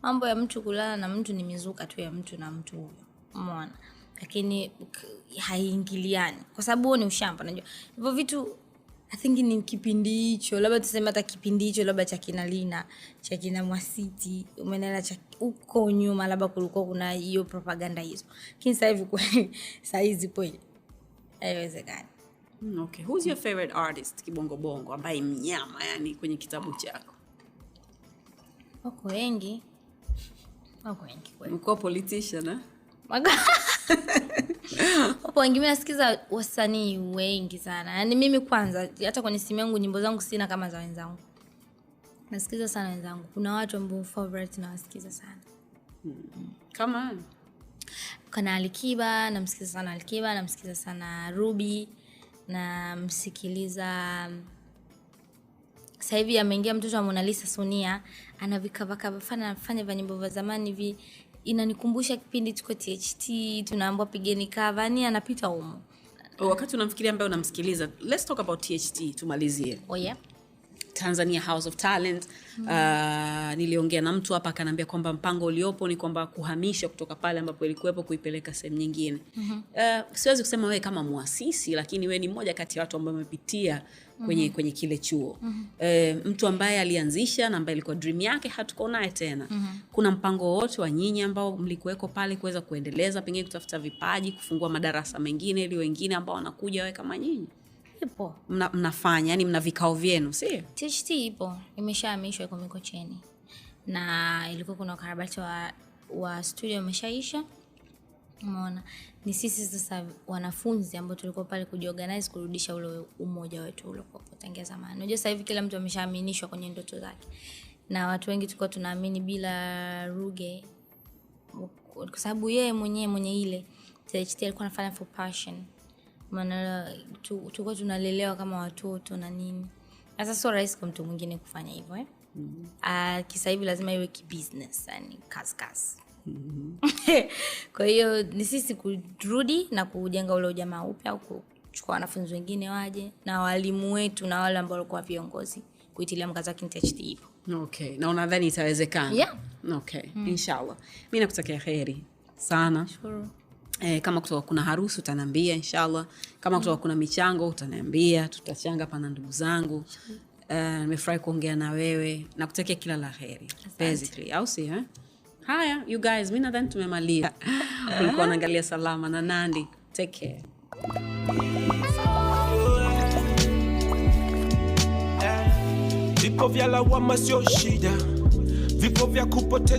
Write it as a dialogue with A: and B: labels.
A: mambo ya mtu kulala na mtu ni mizuka tu ya mtu na mtu huyo, umeona, lakini haiingiliani kwa sababu ni ushamba. Unajua hivyo vitu I think ni kipindi hicho, labda tuseme hata kipindi hicho labda cha kina Lina, cha kina Mwasiti, umeelewa, cha uko nyuma labda kulikuwa kuna hiyo propaganda hizo, lakini sasa hivi kweli sasa hizi kweli haiwezekani.
B: Okay, who's your favorite artist kibongo bongo ambaye mnyama yani kwenye kitabu chako?
A: Wako wengi kweli.
B: Mko politician eh?
A: Wapo wengi, mimi nasikiza wasanii wengi sana. Yaani mimi kwanza hata kwenye simu yangu nyimbo zangu sina kama za wenzangu. Nasikiza sana wenzangu. Kuna watu ambao favorite na wasikiza sana.
B: Kama
A: kana Alikiba, namsikiza sana Alikiba, namsikiza sana Ruby, na msikiliza sasa hivi ameingia mtoto wa Mona Lisa Sonia, anavikava fanya vya nyimbo za zamani hivi, inanikumbusha kipindi tuko THT tunaambiwa pigeni cover, yani anapita humo.
B: Wakati unamfikiria ambaye unamsikiliza, let's talk about THT tumalizie.
A: Oh yeah.
B: Tanzania House of Talent. Niliongea na mtu hapa akaniambia kwamba mpango uliopo ni kwamba kuhamisha kutoka pale ambapo ilikuwepo kuipeleka sehemu nyingine. Siwezi kusema wewe kama muasisi, lakini wewe ni mmoja kati ya watu ambao wamepitia kwenye kile chuo. Mtu ambaye alianzisha na ambaye ilikuwa dream yake hatuko naye tena. Kuna mpango wote wa nyinyi ambao mlikuweko pale kuweza kuendeleza, pengine kutafuta vipaji, kufungua madarasa mengine ili wengine ambao wanakuja wawe kama nyinyi?
A: Ipo.
B: Mnafanya, yani mna vikao vyenu, si?
A: THT ipo, imeshahamishwa iko Mikocheni. Na ilikuwa kuna ukarabati wa studio umeshaisha. Umeona? Ni sisi sasa wanafunzi ambao tulikuwa pale kujiorganize kurudisha ule umoja wetu uliokuwa tangia zamani. Unajua sasa hivi kila mtu ameshaaminishwa kwenye ndoto zake. Na watu wengi tulikuwa tunaamini bila Ruge, kwa sababu yeye mwenye ile THT alikuwa anafanya for passion. Maana tulikuwa tunalelewa kama watoto na nini. Sasa sio rahisi kwa mtu mwingine kufanya hivyo eh. Kisa hivi lazima iwe business, yani kazi. Kwa hiyo ni sisi kurudi na kujenga ule ujamaa upya, au kuchukua wanafunzi wengine waje na walimu wetu na wale ambao walikuwa viongozi kuitilia mkazo THT ipo.
B: Okay. Na unadhani itawezekana?
A: Yeah.
B: Okay. Inshallah. Mimi nakutakia kheri sana.
A: Sure.
B: Kama kutoka kuna harusi utaniambia inshallah. Kama kutoka kuna michango utaniambia, tutachanga pana ndugu zangu. Nimefurahi kuongea na wewe. Nakutakia kila la kheri. Basically, au si eh? Haya, you guys, mimi nadhani tumemaliza. Ulikuwa unaangalia Salama na Nandy. Take care.
C: Vipo vya lawama sio shida. Vipo vya kupoteza